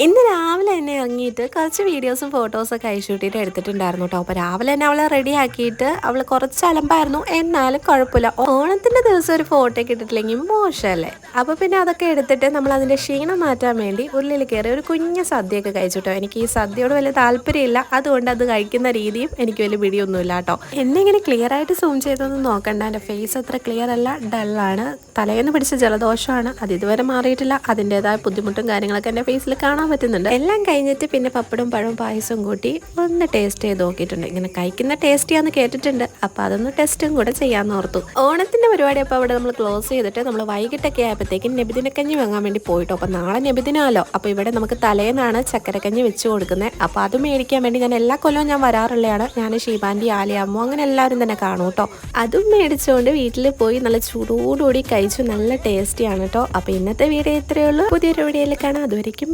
ഇന്ന് രാവിലെ തന്നെ ഇറങ്ങിയിട്ട് കുറച്ച് വീഡിയോസും ഫോട്ടോസൊക്കെ അയച്ചുകൂട്ടിയിട്ട് എടുത്തിട്ടുണ്ടായിരുന്നു കേട്ടോ. അപ്പോൾ രാവിലെ തന്നെ അവളെ റെഡി ആക്കിയിട്ട് അവൾ കുറച്ച് അലമ്പായിരുന്നു, എന്നാലും കുഴപ്പമില്ല. ഓണത്തിൻ്റെ ദിവസം ഒരു ഫോട്ടോ ഒക്കെ ഇട്ടിട്ടില്ലെങ്കിൽ മോശമല്ലേ. അപ്പോൾ പിന്നെ അതൊക്കെ എടുത്തിട്ട് നമ്മൾ അതിൻ്റെ ക്ഷീണം മാറ്റാൻ വേണ്ടി ഉള്ളിൽ കയറി ഒരു കുഞ്ഞ് സദ്യയൊക്കെ കഴിച്ചു കേട്ടോ. എനിക്ക് ഈ സദ്യയോട് വലിയ താല്പര്യമില്ല, അതുകൊണ്ട് അത് കഴിക്കുന്ന രീതിയും എനിക്ക് വലിയ പിടിയൊന്നുമില്ല കേട്ടോ. എന്നെ ഇങ്ങനെ ക്ലിയർ ആയിട്ട് സൂം ചെയ്തൊന്നും നോക്കണ്ട, എൻ്റെ ഫേസ് അത്ര ക്ലിയർ അല്ല, ഡള്ളാണ്. തലേന്ന് പിടിച്ച ജലദോഷമാണ്, അത് ഇതുവരെ മാറിയിട്ടില്ല. അതിൻ്റെതായ ബുദ്ധിമുട്ടും കാര്യങ്ങളൊക്കെ എൻ്റെ ഫേസിൽ കാണാൻ പറ്റുന്നുണ്ട്. എല്ലാം കഴിഞ്ഞിട്ട് പിന്നെ പപ്പടും പഴവും പായസവും കൂട്ടി ഒന്ന് ടേസ്റ്റ് ചെയ്ത് നോക്കിയിട്ടുണ്ട്. ഇങ്ങനെ കഴിക്കുന്ന ടേസ്റ്റിയാന്ന് കേട്ടിട്ടുണ്ട്, അപ്പോൾ അതൊന്ന് ടെസ്റ്റും കൂടെ ചെയ്യാമെന്ന് ഓർത്തു. ഓണത്തിന്റെ പരിപാടി അപ്പോൾ അവിടെ നമ്മൾ ക്ലോസ് ചെയ്തിട്ട് നമ്മൾ വൈകിട്ടൊക്കെ ആയപ്പോഴത്തേക്കും നബിദിനക്കഞ്ഞി വാങ്ങാൻ വേണ്ടി പോയിട്ടോ. അപ്പോൾ നാളെ നബിദിനാലോ, അപ്പോൾ ഇവിടെ നമുക്ക് തലേന്നാണ് ചക്കരക്കഞ്ഞി വെച്ച് കൊടുക്കുന്നത്. അപ്പോൾ അത് മേടിക്കാൻ വേണ്ടി ഞാൻ എല്ലാ കൊല്ലവും ഞാൻ വരാറുള്ളതാണ്. ഞാൻ ഷീബാൻഡി, ആലിയമ്മോ അങ്ങനെ എല്ലാവരും തന്നെ കാണും കേട്ടോ. അതും മേടിച്ചുകൊണ്ട് വീട്ടിൽ പോയി നല്ല ചൂടോടുകൂടി കഴിച്ചു. നല്ല ടേസ്റ്റിയാണ് കേട്ടോ. അപ്പോൾ ഇന്നത്തെ വീഡിയോ ഇത്രയേ ഉള്ളൂ. പുതിയൊരു വീഡിയോയിൽ കാണാം. അതുവരെയ്ക്കും